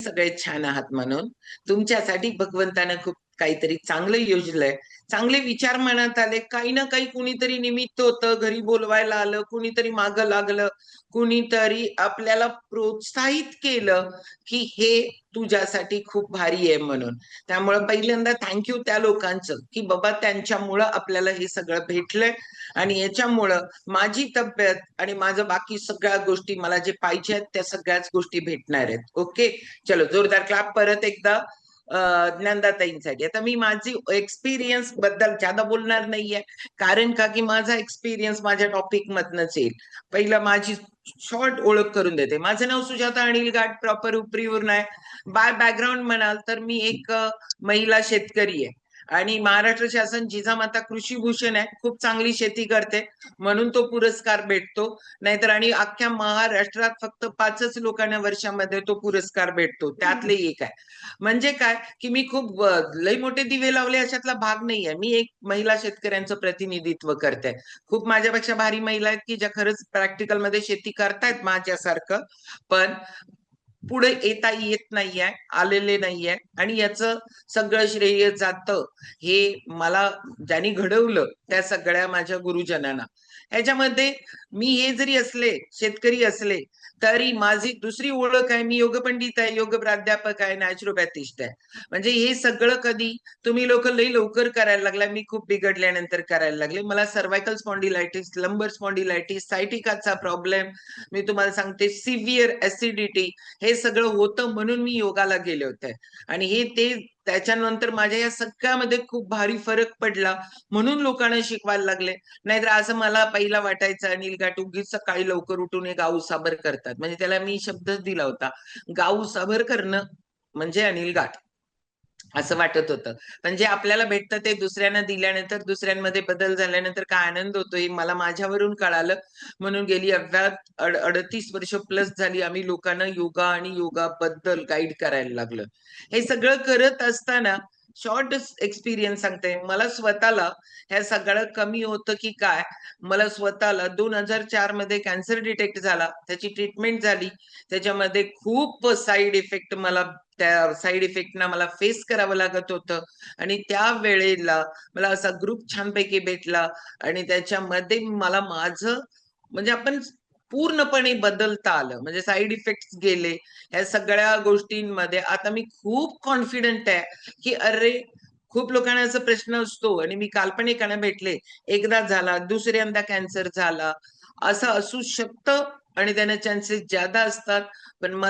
सगळे छान आहात म्हणून. तुमच्यासाठी भगवंतानं खूप काहीतरी चांगलं योजलंय. चांगले विचार मनात आले. काही ना काही कुणीतरी निमित्त होतं, घरी बोलवायला आलं, कुणीतरी मागं लागलं, कुणीतरी आपल्याला प्रोत्साहित केलं, की हे तुझ्यासाठी खूप भारी आहे म्हणून. त्यामुळे पहिल्यांदा थँक्यू त्या लोकांचं, की बाबा त्यांच्यामुळं आपल्याला हे सगळं भेटलंय आणि याच्यामुळं माझी तब्येत आणि माझं बाकी सगळ्या गोष्टी मला जे पाहिजे आहेत त्या सगळ्याच गोष्टी भेटणार आहेत. ओके, चलो जोरदार क्लाप परत एकदा ज्ञानदाताईंसाठी. आता मी माझी एक्सपिरियन्स बद्दल ज्यादा बोलणार नाहीये, कारण का की माझा एक्सपिरियन्स माझ्या टॉपिक मधनच येईल. पहिलं माझी शॉर्ट ओळख करून देते. माझं नाव सुजाता अनिल घाट, प्रॉपर उपरीवरून आहे. बाय बॅकग्राऊंड म्हणाल तर मी एक महिला शेतकरी आहे आणि महाराष्ट्र शासन जिजामाता कृषी भूषण आहे, खूप चांगली शेती करते म्हणून तो पुरस्कार भेटतो. नाहीतर आणि अख्ख्या महाराष्ट्रात फक्त 5च लोकांना वर्षामध्ये तो पुरस्कार भेटतो, त्यातले एक आहे. म्हणजे काय की मी खूप लई मोठे दिवे लावले अशातला भाग नाहीये. मी एक महिला शेतकऱ्यांचं प्रतिनिधित्व करते. खूप माझ्यापेक्षा भारी महिला आहेत की ज्या खरंच प्रॅक्टिकल मध्ये शेती करतायत माझ्यासारखं, पण पुढे येता येत नाहीये, आलेले नाहीये. आणि याचं सगळं श्रेय जातं हे मला ज्यांनी घडवलं त्या सगळ्या माझ्या गुरुजनांना. ह्याच्यामध्ये मी हे जरी असले, शेतकरी असले, तरी माझी दुसरी ओळख आहे, मी योग पंडित आहे, योग प्राध्यापक आहे, नॅचरोपॅथिस्ट आहे. म्हणजे हे सगळं कधी तुम्ही लोक लई लवकर करायला लागला, मी खूप बिघडल्यानंतर करायला लागले. मला सर्वायकल स्पॉन्डिलायटिस, लंबर स्पॉन्डिलायटिस, सायटिकाचा प्रॉब्लेम, मी तुम्हाला सांगते सिव्हिअर ऍसिडिटी, हे सगळं होतं म्हणून मी योगाला गेले होते. आणि हे ते त्याच्यानंतर माझ्या या सगळ्यामध्ये खूप भारी फरक पडला म्हणून लोकांना शिकवायला लागले. नाहीतर असं मला पहिला वाटायचं अनिल घाट उगीच सकाळी लवकर उठून हे गाऊ साबर करतात. म्हणजे त्याला मी शब्दच दिला होता, गाऊ साबर करणं म्हणजे अनिल घाट, असं वाटत होतं. पण जे आपल्याला भेटतं ते दुसऱ्यांना दिल्यानंतर, दुसऱ्यांमध्ये बदल झाल्यानंतर काय आनंद होतो हे मला माझ्यावरून कळालं. म्हणून गेली अव्यात 38 वर्ष प्लस झाली आम्ही लोकांना योगा आणि योगाबद्दल गाईड करायला लागलं. हे सगळं करत असताना शॉर्ट एक्सपिरियन्स सांगते. मला स्वतःला ह्या सगळं कमी होतं की काय, मला स्वतःला 2004 मध्ये कॅन्सर डिटेक्ट झाला, त्याची ट्रीटमेंट झाली. त्याच्यामध्ये खूप साईड इफेक्ट, मला त्या साईड इफेक्टना मला फेस करावं लागत होतं. आणि त्या वेळेला मला असा ग्रुप छानपैकी भेटला आणि त्याच्यामध्ये मला माझं म्हणजे आपण पूर्णपणे बदलता आलं. म्हणजे साईड इफेक्ट गेले. ह्या सगळ्या गोष्टींमध्ये आता मी खूप कॉन्फिडंट आहे की अरे, खूप लोकांना असा प्रश्न असतो आणि मी काल्पनिकांना भेटले, एकदा झाला, दुसऱ्यांदा कॅन्सर झाला, असं असू शकतं आणि त्यांना चान्सेस ज्यादा असतात. पण मला